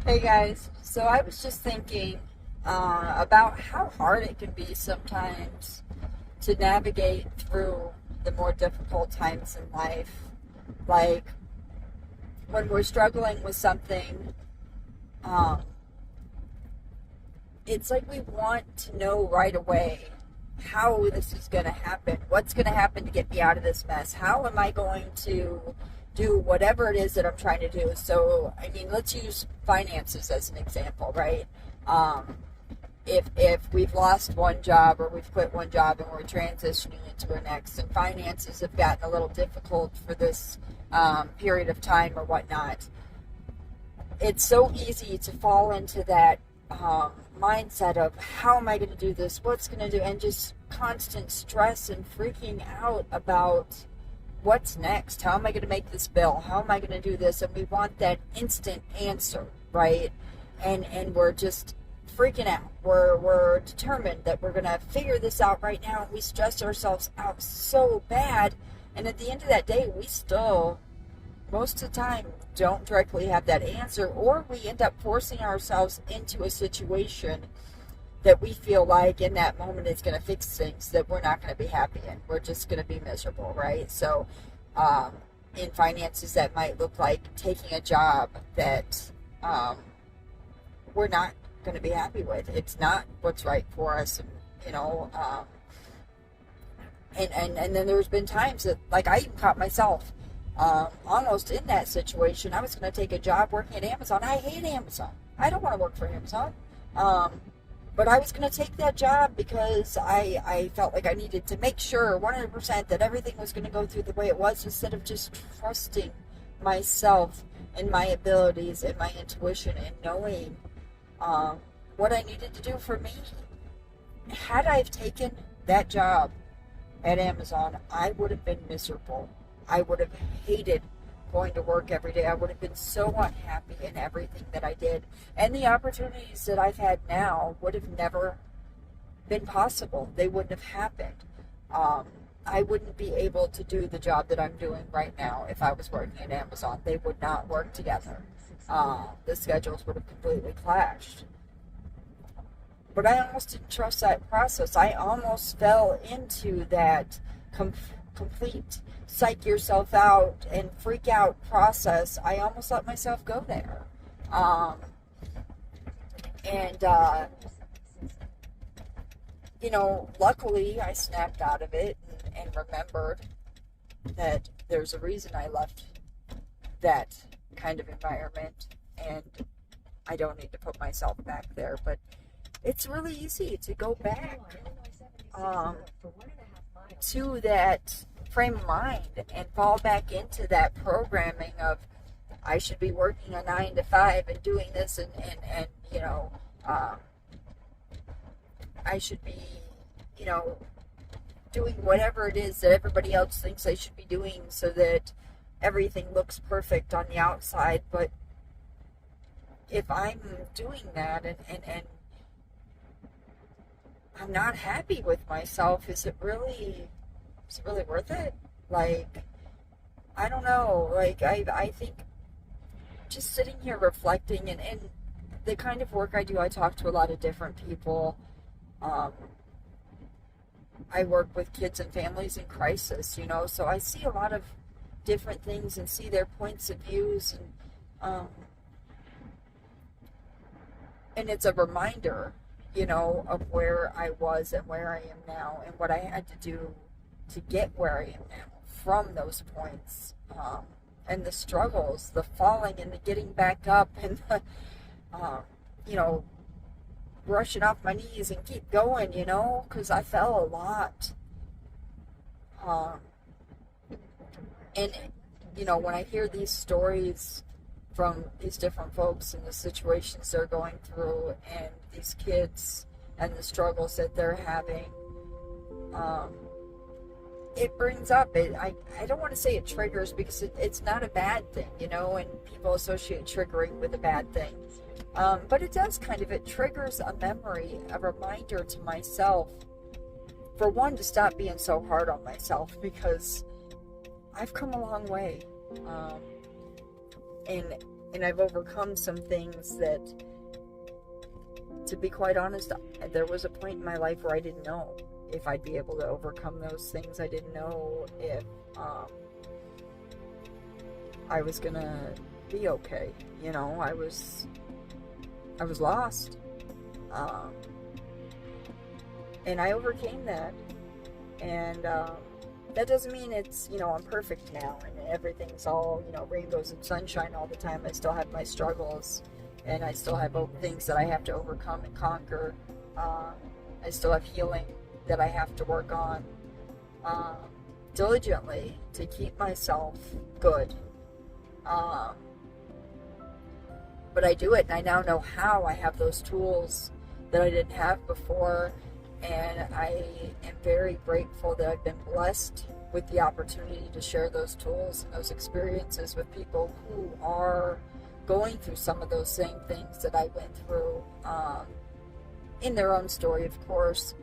Hey guys, so I was just thinking about how hard it can be sometimes to navigate through the more difficult times in life. Like when we're struggling with something, um, it's like we want to know right away how this is going to happen. What's going to happen to get me out of this mess? How am I going to do whatever it is that I'm trying to do? So, I mean, let's use finances as an example, right? Um, if we've lost one job or we've quit one job and we're transitioning into our next, and finances have gotten a little difficult for this period of time or whatnot, it's so easy to fall into that mindset of how am I going to do this, what's going to do, and just constant stress and freaking out about what's next. How am I going to make this bill? How am I going to do this? And we want that instant answer, right? And we're just freaking out. We're determined that we're going to figure this out right now. We stress ourselves out so bad, and at the end of that day, we still most of the time don't directly have that answer, or we end up forcing ourselves into a situation that we feel like in that moment is going to fix things that we're not going to be happy in. We're just going to be miserable, right? So in finances, that might look like taking a job that we're not going to be happy with. It's not what's right for us, and, you know, and then there's been times that, like, I even caught myself almost in that situation. I was going to take a job working at Amazon. I hate Amazon. I don't want to work for Amazon. But I was going to take that job because I felt like I needed to make sure 100% that everything was going to go through the way it was, instead of just trusting myself and my abilities and my intuition and knowing what I needed to do for me. Had I taken that job at Amazon, I would have been miserable. I would have hated going to work every day. I would have been so unhappy in everything that I did. And the opportunities that I've had now would have never been possible. They wouldn't have happened. I wouldn't be able to do the job that I'm doing right now if I was working at Amazon. They would not work together. The schedules would have completely clashed. But I almost didn't trust that process. I almost fell into that complete psych yourself out and freak out process. I almost let myself go there. And luckily I snapped out of it and remembered that there's a reason I left that kind of environment, and I don't need to put myself back there. But it's really easy to go back to that frame of mind and fall back into that programming of I should be working a 9 to 5 and doing this, and I should be, doing whatever it is that everybody else thinks I should be doing so that everything looks perfect on the outside. But if I'm doing that and I'm not happy with myself, is it really worth it? Like, I don't know. Like, I think just sitting here reflecting, and the kind of work I do, I talk to a lot of different people. I work with kids and families in crisis, so I see a lot of different things and see their points of views, and it's a reminder, of where I was and where I am now, and what I had to do to get where I am now from those points, and the struggles, the falling and the getting back up, and the, brushing off my knees and keep going, because I fell a lot. And, when I hear these stories from these different folks and the situations they're going through, and these kids and the struggles that they're having, it brings up, I don't want to say it triggers, because it's not a bad thing, and people associate triggering with a bad thing. But it does it triggers a memory, a reminder to myself, for one, to stop being so hard on myself, because I've come a long way. And And I've overcome some things that, to be quite honest, there was a point in my life where I didn't know if I'd be able to overcome those things. I didn't know if I was gonna be okay. You know, I was lost. And I overcame that. And that doesn't mean it's, you know, I'm perfect now and everything's all, you know, rainbows and sunshine all the time. I still have my struggles, and I still have things that I have to overcome and conquer. I still have healing that I have to work on diligently to keep myself good. But I do it, and I now know how. I have those tools that I didn't have before, and I am very grateful that I've been blessed with the opportunity to share those tools and those experiences with people who are going through some of those same things that I went through, in their own story, of course.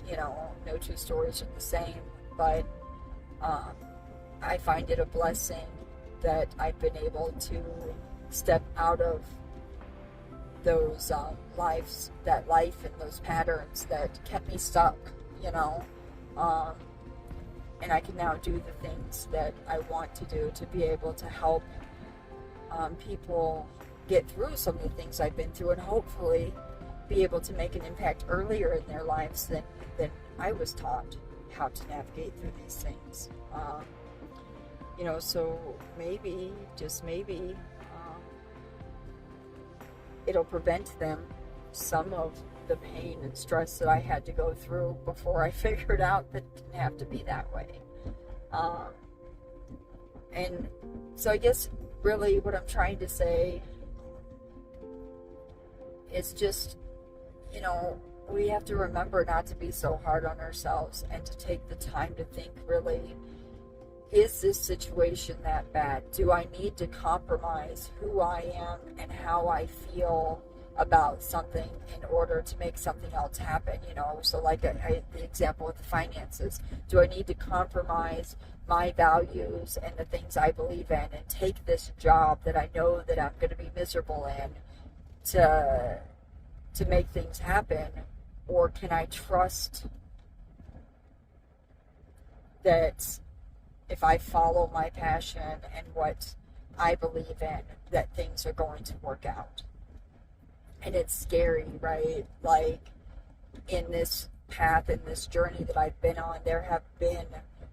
You know, no two stories are the same, but I find it a blessing that I've been able to step out of those life and those patterns that kept me stuck, you know, and I can now do the things that I want to do to be able to help people get through some of the things I've been through, and hopefully be able to make an impact earlier in their lives than I was taught how to navigate through these things. You know, so maybe, just maybe, it'll prevent them some of the pain and stress that I had to go through before I figured out that it didn't have to be that way. And so I guess really what I'm trying to say is just, you know, we have to remember not to be so hard on ourselves and to take the time to think, really, is this situation that bad? Do I need to compromise who I am and how I feel about something in order to make something else happen? You know, so like the example with the finances. Do I need to compromise my values and the things I believe in and take this job that I know that I'm going to be miserable in to make things happen? Or can I trust that if I follow my passion and what I believe in, that things are going to work out? And it's scary, right? Like, in this path, in this journey that I've been on, there have been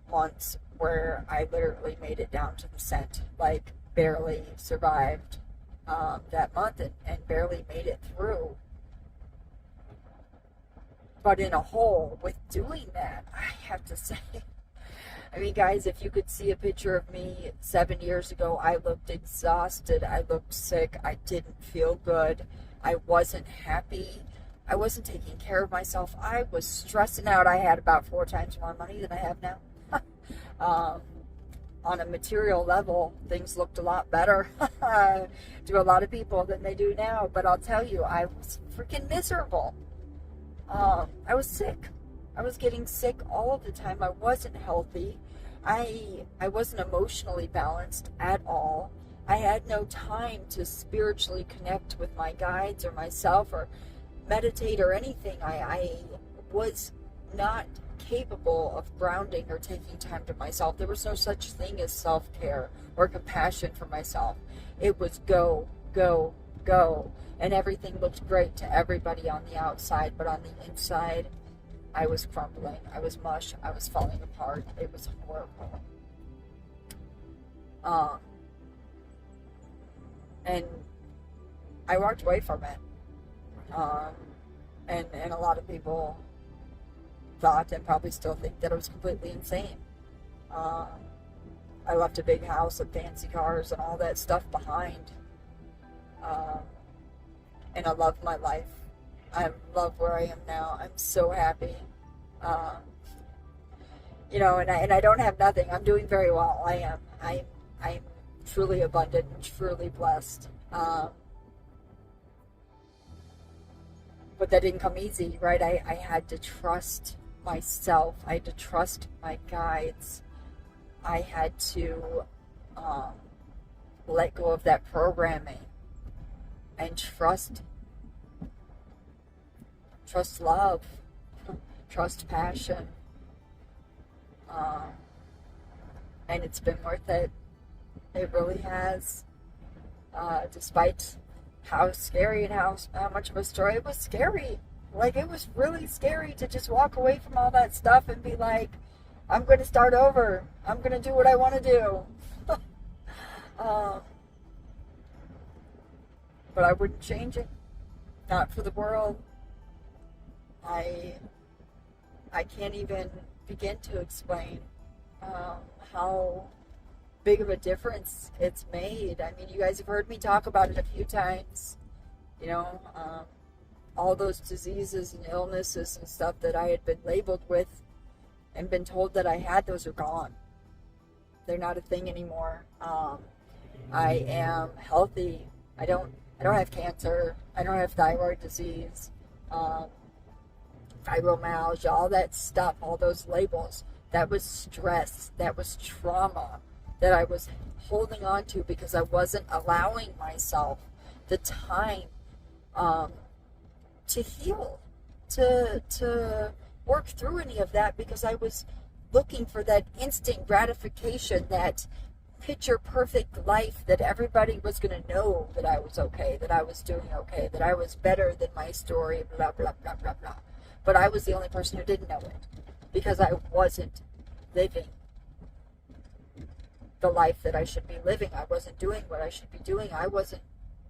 months where I literally made it down to the cent, like barely survived that month and barely made it through. But in a whole, with doing that, I have to say, I mean, guys, if you could see a picture of me 7 years ago, I looked exhausted. I looked sick. I didn't feel good. I wasn't happy. I wasn't taking care of myself. I was stressing out. I had about 4 times more money than I have now. On a material level, things looked a lot better to a lot of people than they do now. But I'll tell you, I was freaking miserable. I was sick. I was getting sick all of the time. I wasn't healthy. I wasn't emotionally balanced at all. I had no time to spiritually connect with my guides or myself or meditate or anything. I was not capable of grounding or taking time to myself. There was no such thing as self-care or compassion for myself. It was go, go, go. And everything looked great to everybody on the outside, but on the inside, I was crumbling. I was mush. I was falling apart. It was horrible. And I walked away from it. And a lot of people thought and probably still think that I was completely insane. I left a big house and fancy cars and all that stuff behind. And I love my life. I love where I am now. I'm so happy. You know, and I don't have nothing. I'm doing very well. I am. I'm truly abundant and truly blessed. But that didn't come easy, right? I had to trust myself. I had to trust my guides. I had to let go of that programming and trust love, trust passion. And it's been worth it. It really has. Despite how scary and how much of a story, it was scary. Like, it was really scary to just walk away from all that stuff and be like, I'm going to start over. I'm going to do what I want to do. But I wouldn't change it. Not for the world. I can't even begin to explain how big of a difference it's made. I mean, you guys have heard me talk about it a few times. You know, all those diseases and illnesses and stuff that I had been labeled with and been told that I had, those are gone. They're not a thing anymore. I am healthy. I don't have cancer. I don't have thyroid disease, fibromyalgia, all that stuff, all those labels. That was stress. That was trauma that I was holding on to because I wasn't allowing myself the time to heal, to work through any of that, because I was looking for that instant gratification, that picture perfect life that everybody was going to know that I was okay, that I was doing okay, that I was better than my story, blah, blah, blah, blah, blah. But I was the only person who didn't know it because I wasn't living the life that I should be living. I wasn't doing what I should be doing. I wasn't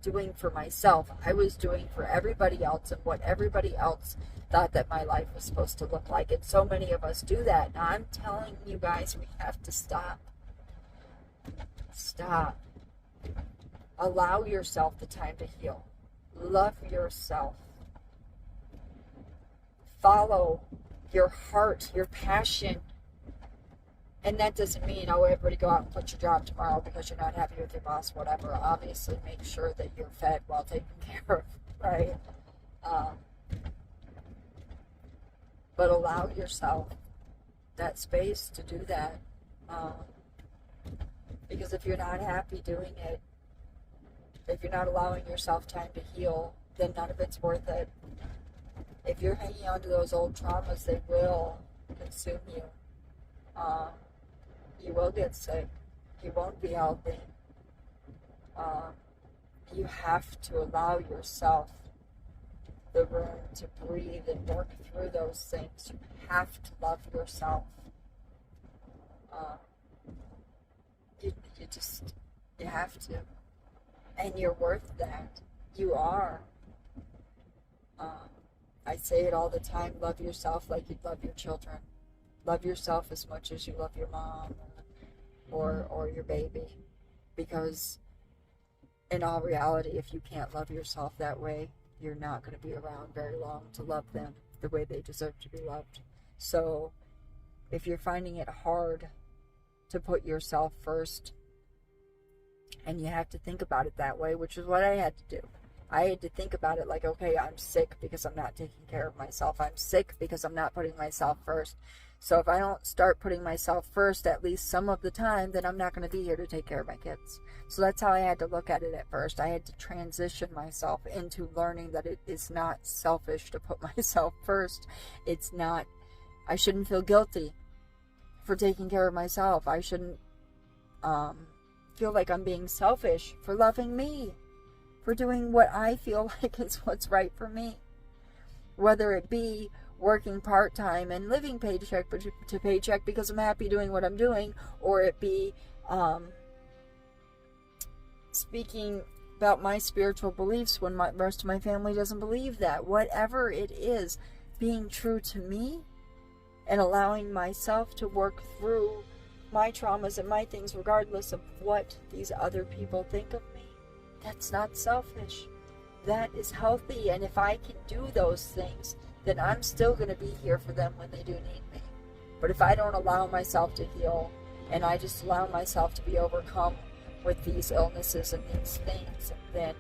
doing for myself. I was doing for everybody else and what everybody else thought that my life was supposed to look like. And so many of us do that. Now I'm telling you guys, we have to stop. Stop. Allow yourself the time to heal. Love yourself. Follow your heart, your passion. And that doesn't mean, oh, everybody go out and quit your job tomorrow because you're not happy with your boss, whatever. Obviously, make sure that you're fed while taken care of, right? But allow yourself that space to do that. Because if you're not happy doing it, if you're not allowing yourself time to heal, then none of it's worth it. If you're hanging on to those old traumas, they will consume you. You will get sick. You won't be healthy. You have to allow yourself the room to breathe and work through those things. You have to love yourself. You have to. And you're worth that. You are. I say it all the time, love yourself like you'd love your children. Love yourself as much as you love your mom or your baby. Because in all reality, if you can't love yourself that way, you're not going to be around very long to love them the way they deserve to be loved. So if you're finding it hard to put yourself first, and you have to think about it that way, which is what I had to do. I had to think about it like, okay, I'm sick because I'm not taking care of myself. I'm sick because I'm not putting myself first. So if I don't start putting myself first at least some of the time, then I'm not going to be here to take care of my kids. So that's how I had to look at it at first. I had to transition myself into learning that it is not selfish to put myself first. It's not, I shouldn't feel guilty for taking care of myself. I shouldn't feel like I'm being selfish for loving me, for doing what I feel like is what's right for me. Whether it be working part-time and living paycheck to paycheck because I'm happy doing what I'm doing, or it be speaking about my spiritual beliefs when the rest of my family doesn't believe that. Whatever it is, being true to me and allowing myself to work through my traumas and my things regardless of what these other people think of me. That's not selfish. That is healthy. And if I can do those things, then I'm still going to be here for them when they do need me. But if I don't allow myself to heal, and I just allow myself to be overcome with these illnesses and these things, then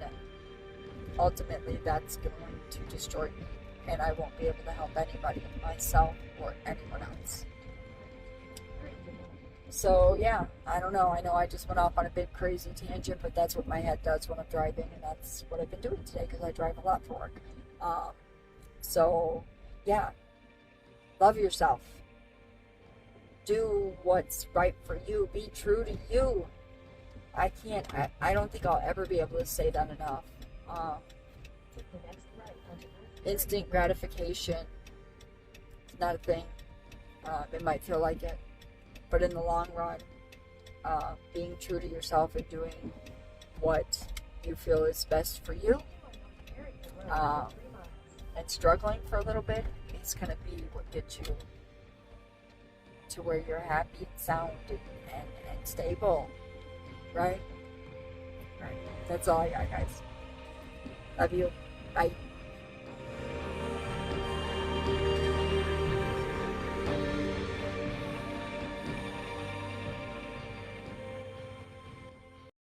ultimately that's going to destroy me. And I won't be able to help anybody, myself or anyone else. So yeah, I don't know. I know I just went off on a big crazy tangent, but that's what my head does when I'm driving, and that's what I've been doing today because I drive a lot for work. So yeah, love yourself. Do what's right for you. Be true to you. I don't think I'll ever be able to say that enough. Instant gratification is not a thing. It might feel like it, but in the long run, being true to yourself and doing what you feel is best for you, and struggling for a little bit is going to be what gets you to where you're happy and sound and stable, right? Right. That's all I got, guys. Love you. Bye.